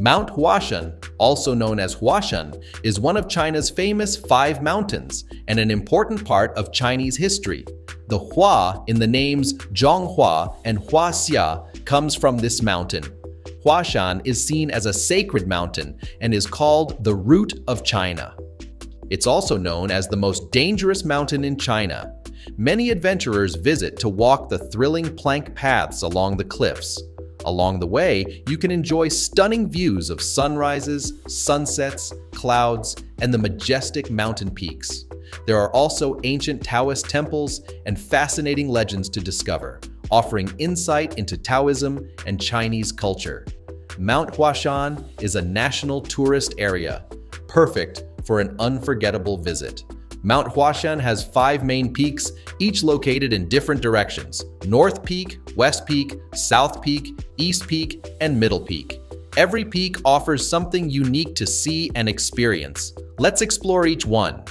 Mount Huashan, also known as Huashan, is one of China's famous 5 mountains and an important part of Chinese history. The Hua in the names Zhonghua and Huaxia comes from this mountain. Huashan is seen as a sacred mountain and is called the Root of China. It's also known as the most dangerous mountain in China. Many adventurers visit to walk the thrilling plank paths along the cliffs. Along the way, you can enjoy stunning views of sunrises, sunsets, clouds, and the majestic mountain peaks. There are also ancient Taoist temples and fascinating legends to discover, offering insight into Taoism and Chinese culture. Mount Huashan is a national tourist area, perfect for an unforgettable visit. Mount Huashan has 5 main peaks, each located in different directions: North Peak, West Peak, South Peak, East Peak, and Middle Peak. Every peak offers something unique to see and experience. Let's explore each one.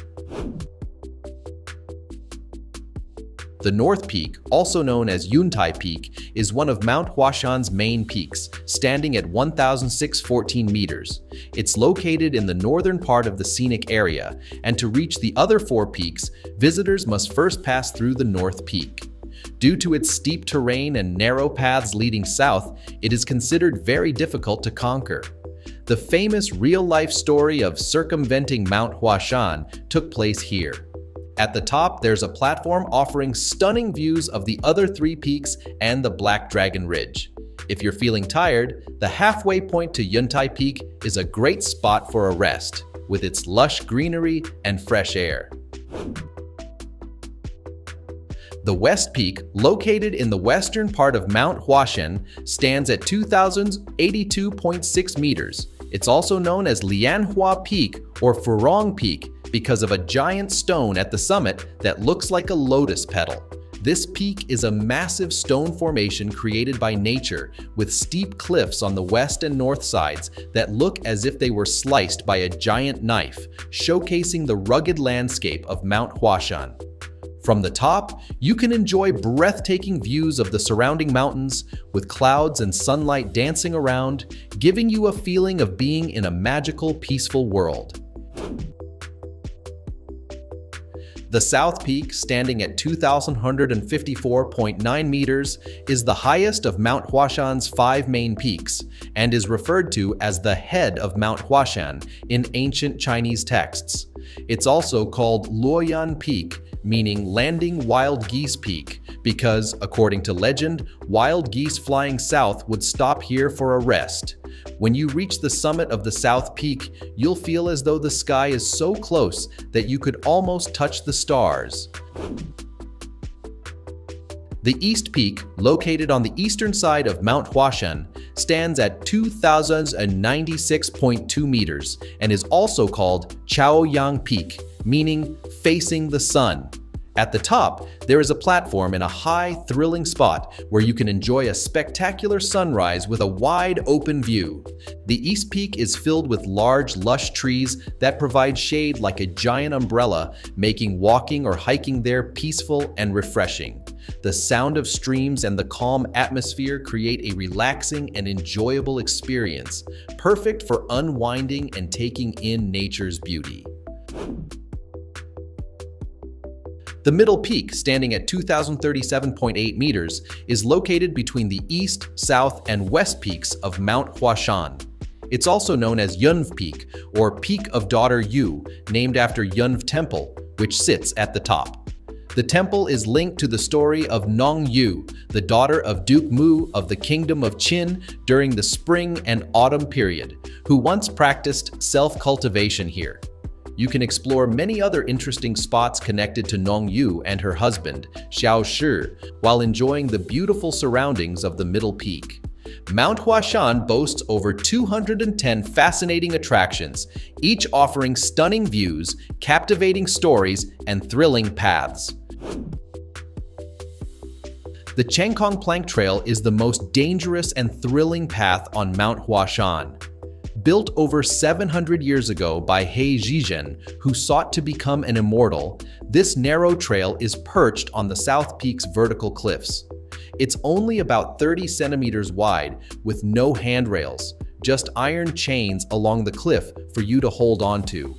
The North Peak, also known as Yuntai Peak, is one of Mount Huashan's main peaks, standing at 1,614 meters. It's located in the northern part of the scenic area, and to reach the other 4 peaks, visitors must first pass through the North Peak. Due to its steep terrain and narrow paths leading south, it is considered very difficult to conquer. The famous real-life story of circumventing Mount Huashan took place here. At the top, there's a platform offering stunning views of the other 3 peaks and the Black Dragon Ridge. If you're feeling tired, the halfway point to Yuntai Peak is a great spot for a rest, with its lush greenery and fresh air. The West Peak, located in the western part of Mount Huashan, stands at 2,082.6 meters. It's also known as Lianhua Peak or Furong Peak because of a giant stone at the summit that looks like a lotus petal. This peak is a massive stone formation created by nature, with steep cliffs on the west and north sides that look as if they were sliced by a giant knife, showcasing the rugged landscape of Mount Huashan. From the top, you can enjoy breathtaking views of the surrounding mountains, with clouds and sunlight dancing around, giving you a feeling of being in a magical, peaceful world. The South Peak, standing at 2,154.9 meters, is the highest of Mount Huashan's 5 main peaks and is referred to as the head of Mount Huashan in ancient Chinese texts. It's also called Luoyan Peak, meaning landing wild geese peak, because, according to legend, wild geese flying south would stop here for a rest. When you reach the summit of the South Peak, you'll feel as though the sky is so close that you could almost touch the stars. The East Peak, located on the eastern side of Mount Huashan, stands at 2,096.2 meters and is also called Chaoyang Peak, meaning facing the sun. At the top, there is a platform in a high, thrilling spot where you can enjoy a spectacular sunrise with a wide open view. The East Peak is filled with large, lush trees that provide shade like a giant umbrella, making walking or hiking there peaceful and refreshing. The sound of streams and the calm atmosphere create a relaxing and enjoyable experience, perfect for unwinding and taking in nature's beauty. The Middle Peak, standing at 2,037.8 meters, is located between the east, south, and west peaks of Mount Huashan. It's also known as Yunv Peak, or Peak of Daughter Yu, named after Yunv Temple, which sits at the top. The temple is linked to the story of Nong Yu, the daughter of Duke Mu of the Kingdom of Qin during the spring and autumn period, who once practiced self-cultivation here. You can explore many other interesting spots connected to Nong Yu and her husband, Xiao Shi, while enjoying the beautiful surroundings of the Middle Peak. Mount Huashan boasts over 210 fascinating attractions, each offering stunning views, captivating stories, and thrilling paths. The Changkong Plank Trail is the most dangerous and thrilling path on Mount Huashan. Built over 700 years ago by He Zhizhen, who sought to become an immortal, this narrow trail is perched on the South Peak's vertical cliffs. It's only about 30 centimeters wide, with no handrails. just iron chains along the cliff for you to hold on to.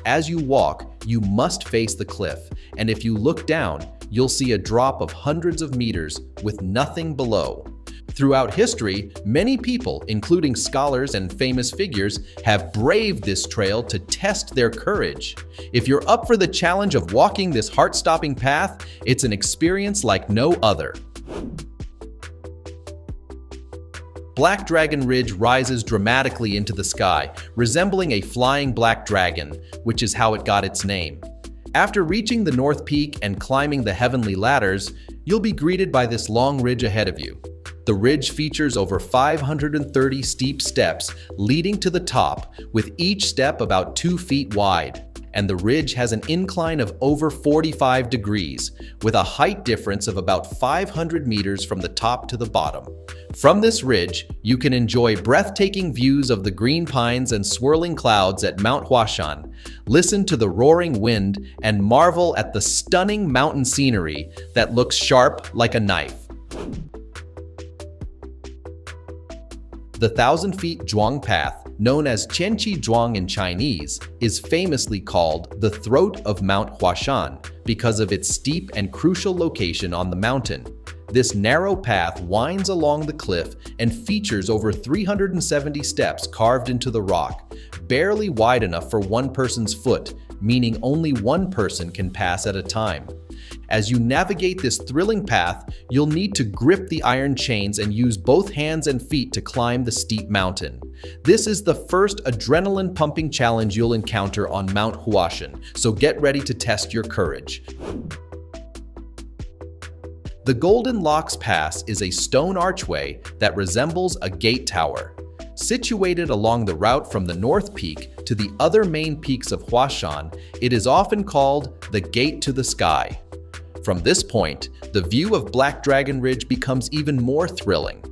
As you walk, you must face the cliff, and if you look down, you'll see a drop of hundreds of meters with nothing below. Throughout history, many people, including scholars and famous figures, have braved this trail to test their courage. If you're up for the challenge of walking this heart-stopping path, it's an experience like no other. Black Dragon Ridge rises dramatically into the sky, resembling a flying black dragon, which is how it got its name. After reaching the North Peak and climbing the heavenly ladders, you'll be greeted by this long ridge ahead of you. The ridge features over 530 steep steps leading to the top, with each step about 2 feet wide. And the ridge has an incline of over 45 degrees, with a height difference of about 500 meters from the top to the bottom. From this ridge, you can enjoy breathtaking views of the green pines and swirling clouds at Mount Huashan, listen to the roaring wind, and marvel at the stunning mountain scenery that looks sharp like a knife. The 1,000-feet Zhuang path, known as Zhuang in Chinese, is famously called the throat of Mount Huashan because of its steep and crucial location on the mountain. This narrow path winds along the cliff and features over 370 steps carved into the rock, barely wide enough for one person's foot, meaning only one person can pass at a time. As you navigate this thrilling path, you'll need to grip the iron chains and use both hands and feet to climb the steep mountain. This is the first adrenaline-pumping challenge you'll encounter on Mount Huashan, so get ready to test your courage. The Golden Locks Pass is a stone archway that resembles a gate tower. Situated along the route from the North Peak to the other main peaks of Huashan, it is often called the Gate to the Sky. From this point, the view of Black Dragon Ridge becomes even more thrilling.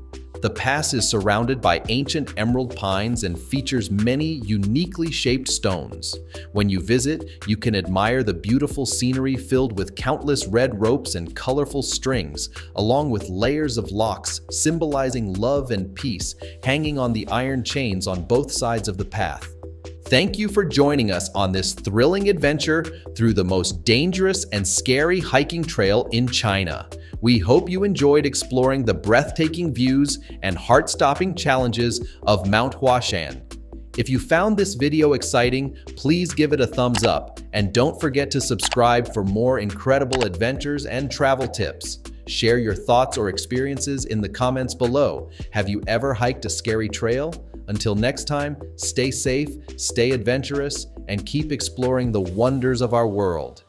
The pass is surrounded by ancient emerald pines and features many uniquely shaped stones. When you visit, you can admire the beautiful scenery filled with countless red ropes and colorful strings, along with layers of locks symbolizing love and peace hanging on the iron chains on both sides of the path. Thank you for joining us on this thrilling adventure through the most dangerous and scary hiking trail in China. We hope you enjoyed exploring the breathtaking views and heart-stopping challenges of Mount Huashan. If you found this video exciting, please give it a thumbs up, and don't forget to subscribe for more incredible adventures and travel tips. Share your thoughts or experiences in the comments below. Have you ever hiked a scary trail? Until next time, stay safe, stay adventurous, and keep exploring the wonders of our world.